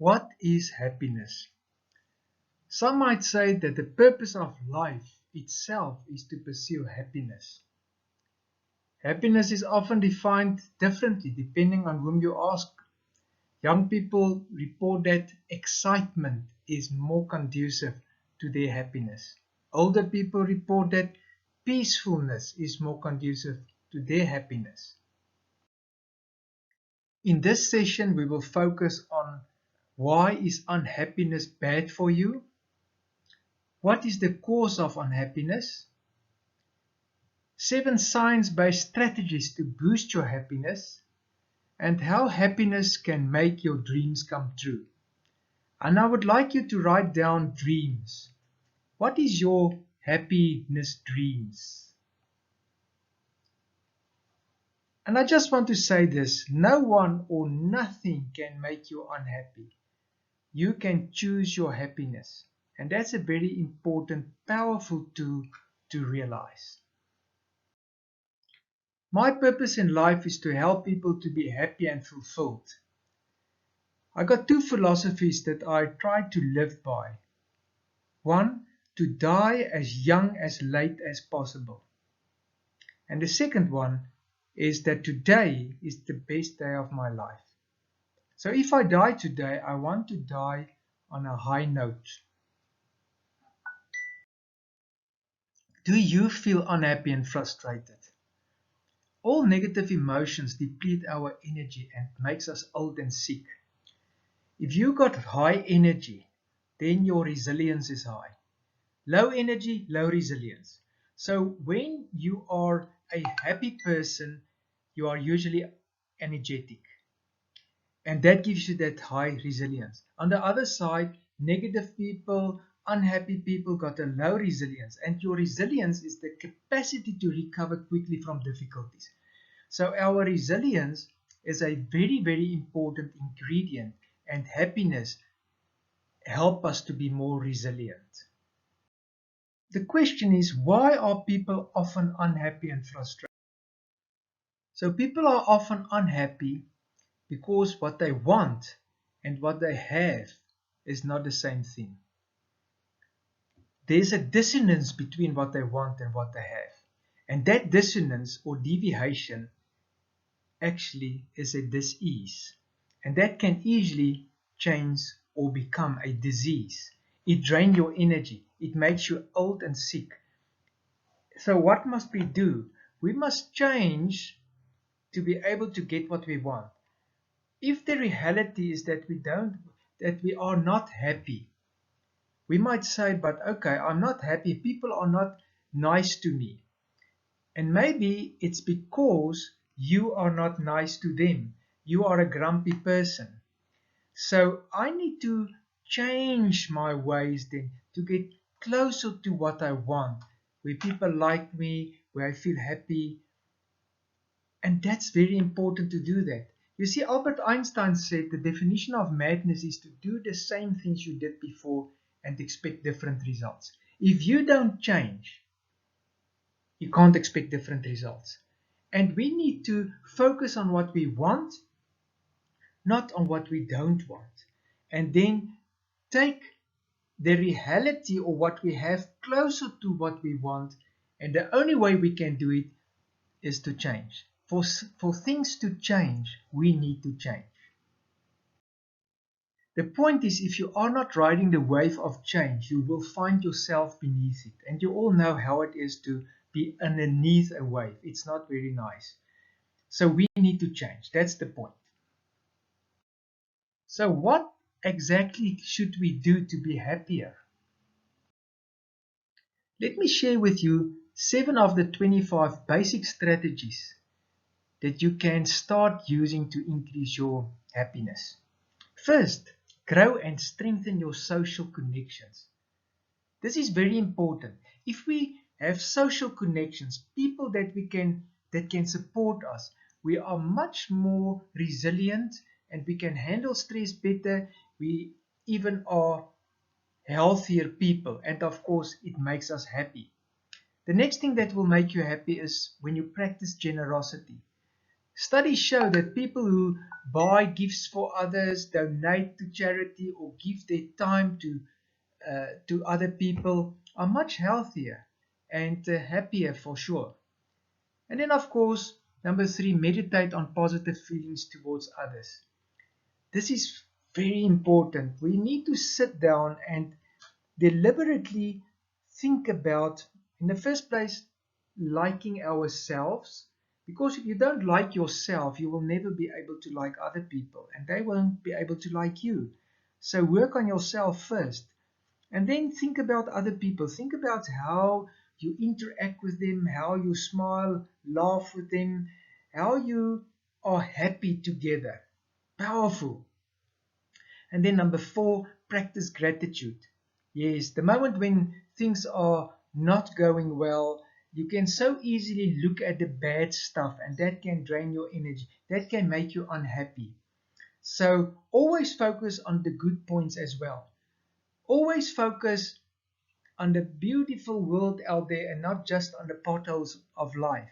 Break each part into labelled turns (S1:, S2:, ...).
S1: What is happiness? Some might say that the purpose of life itself is to pursue happiness. Happiness is often defined differently depending on whom you ask. Young people report that excitement is more conducive to their happiness. Older people report that peacefulness is more conducive to their happiness. In this session, we will focus on why is unhappiness bad for you? What is the cause of unhappiness? 7 science-based strategies to boost your happiness, and how happiness can make your dreams come true. And I would like you to write down dreams. What is your happiness dreams? And I just want to say this, no one or nothing can make you unhappy. You can choose your happiness. And that's a very important, powerful tool to realize. My purpose in life is to help people to be happy and fulfilled. I got 2 philosophies that I try to live by. 1, to die as young as late as possible. And the second one is that today is the best day of my life. So if I die today, I want to die on a high note. Do you feel unhappy and frustrated? All negative emotions deplete our energy and makes us old and sick. If you got high energy, then your resilience is high. Low energy, low resilience. So when you are a happy person, you are usually energetic. And that gives you that high resilience. On the other side, negative people, unhappy people got a low resilience. And your resilience is the capacity to recover quickly from difficulties. So our resilience is a very, very important ingredient, and happiness helps us to be more resilient. The question is, why are people often unhappy and frustrated? So people are often unhappy because what they want and what they have is not the same thing. There's a dissonance between what they want and what they have. And that dissonance or deviation actually is a dis-ease. And that can easily change or become a disease. It drains your energy. It makes you old and sick. So what must we do? We must change to be able to get what we want. If the reality is that we are not happy, we might say, but okay, I'm not happy. People are not nice to me. And maybe it's because you are not nice to them. You are a grumpy person. So I need to change my ways then to get closer to what I want, where people like me, where I feel happy. And that's very important to do that. You see, Albert Einstein said the definition of madness is to do the same things you did before and expect different results. If you don't change, you can't expect different results. And we need to focus on what we want, not on what we don't want. And then take the reality or what we have closer to what we want. And the only way we can do it is to change. For things to change, we need to change. The point is, if you are not riding the wave of change, you will find yourself beneath it. And you all know how it is to be underneath a wave. It's not very nice. So we need to change. That's the point. So what exactly should we do to be happier? Let me share with you 7 of the 25 basic strategies that you can start using to increase your happiness. First, grow and strengthen your social connections. This is very important. If we have social connections, people that can support us, we are much more resilient and we can handle stress better. We even are healthier people, and of course it makes us happy. The next thing that will make you happy is when you practice generosity. Studies show that people who buy gifts for others, donate to charity, or give their time to other people are much healthier and happier for sure. And then, of course, number 3, meditate on positive feelings towards others. This is very important. We need to sit down and deliberately think about, in the first place, liking ourselves. Because if you don't like yourself, you will never be able to like other people, and they won't be able to like you. So work on yourself first. And then think about other people. Think about how you interact with them, how you smile, laugh with them, how you are happy together. Powerful. And then number 4, practice gratitude. Yes, the moment when things are not going well, you can so easily look at the bad stuff, and that can drain your energy. That can make you unhappy. So always focus on the good points as well. Always focus on the beautiful world out there and not just on the potholes of life.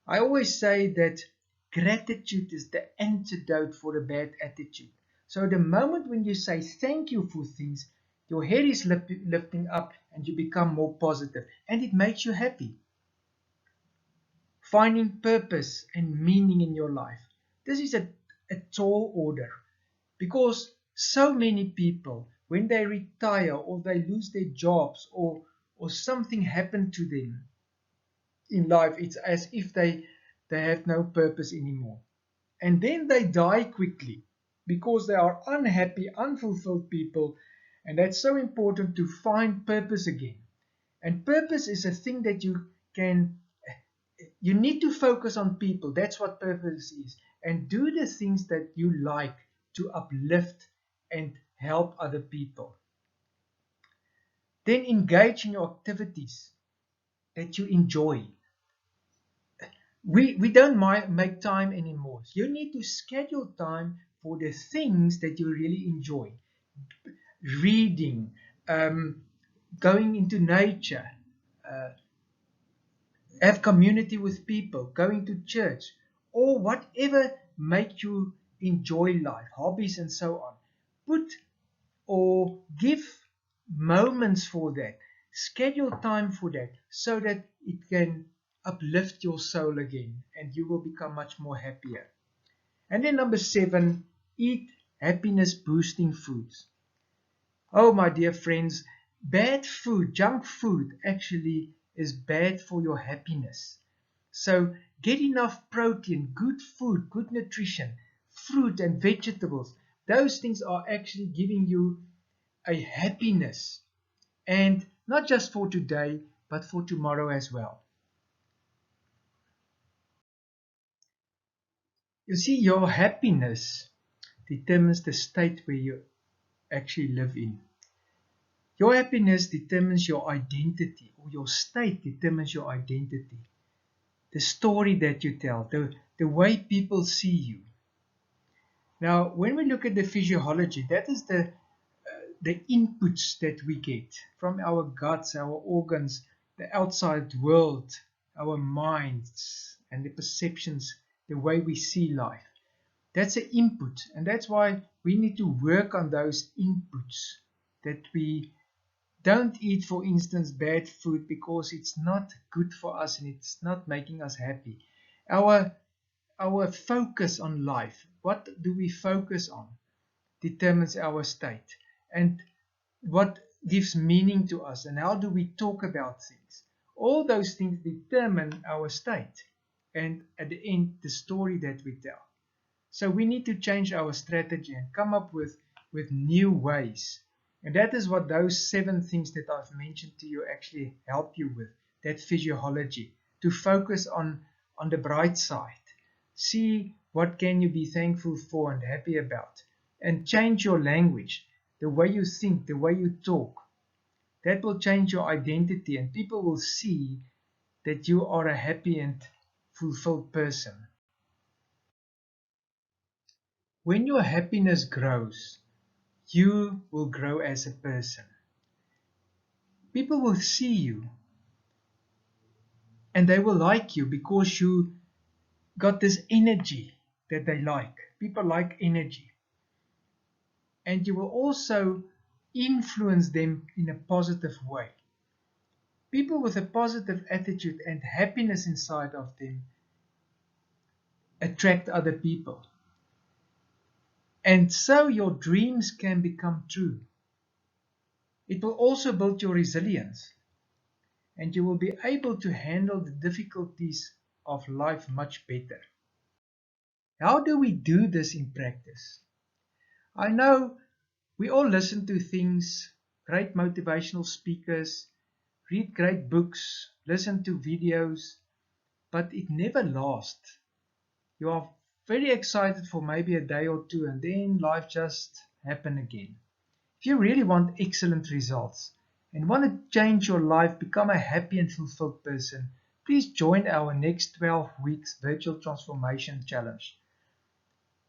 S1: I always say that gratitude is the antidote for a bad attitude. So the moment when you say thank you for things, your head is lifting up and you become more positive, and it makes you happy. Finding purpose and meaning in your life. This is a tall order, because so many people, when they retire or they lose their jobs, or something happened to them in life, it's as if they have no purpose anymore. And then they die quickly because they are unhappy, unfulfilled people. And that's so important, to find purpose again. And purpose is a thing that you need to focus on people. That's what purpose is. And do the things that you like to uplift and help other people. Then engage in your activities that you enjoy. We don't make time anymore. You need to schedule time for the things that you really enjoy. Reading, going into nature, uh, have community with people, going to church, or whatever make you enjoy life, hobbies and so on. Put or give moments for that. Schedule time for that so that it can uplift your soul again, and you will become much more happier. And then number 7, eat happiness boosting foods. Oh, my dear friends, bad food, junk food actually is bad for your happiness. So get enough protein, good food, good nutrition, fruit and vegetables. Those things are actually giving you a happiness, and not just for today, but for tomorrow as well. You see, your happiness determines the state where you actually live in. Your happiness determines your identity, or your state determines your identity. The story that you tell, the way people see you. Now, when we look at the physiology, that is the inputs that we get from our guts, our organs, the outside world, our minds, and the perceptions, the way we see life. That's an input, and that's why we need to work on those inputs, that we don't eat, for instance, bad food because it's not good for us and it's not making us happy. Our our focus on life, what do we focus on, determines our state, and what gives meaning to us, and how do we talk about things. All those things determine our state, and at the end, the story that we tell. So we need to change our strategy and come up with new ways. And that is what those 7 things that I've mentioned to you actually help you with, that physiology, to focus on the bright side. See what can you be thankful for and happy about. And change your language, the way you think, the way you talk. That will change your identity, and people will see that you are a happy and fulfilled person. When your happiness grows, you will grow as a person. People will see you and they will like you because got this energy that they like. People like energy. And you will also influence them in a positive way. People with a positive attitude and happiness inside of them attract other people. And so your dreams can become true. It will also build your resilience, and you will be able to handle the difficulties of life much better. How do we do this in practice? I know we all listen to things, great motivational speakers, read great books, listen to videos, but it never lasts. You are very excited for maybe a day or two, and then life just happens again. If you really want excellent results and want to change your life, become a happy and fulfilled person, please join our next 12 weeks virtual transformation challenge.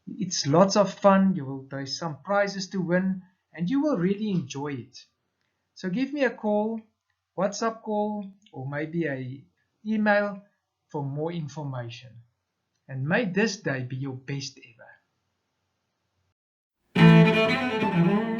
S1: It's lots of fun. There's some prizes to win, and you will really enjoy it. So give me a call, WhatsApp call, or maybe a email for more information. And may this day be your best ever.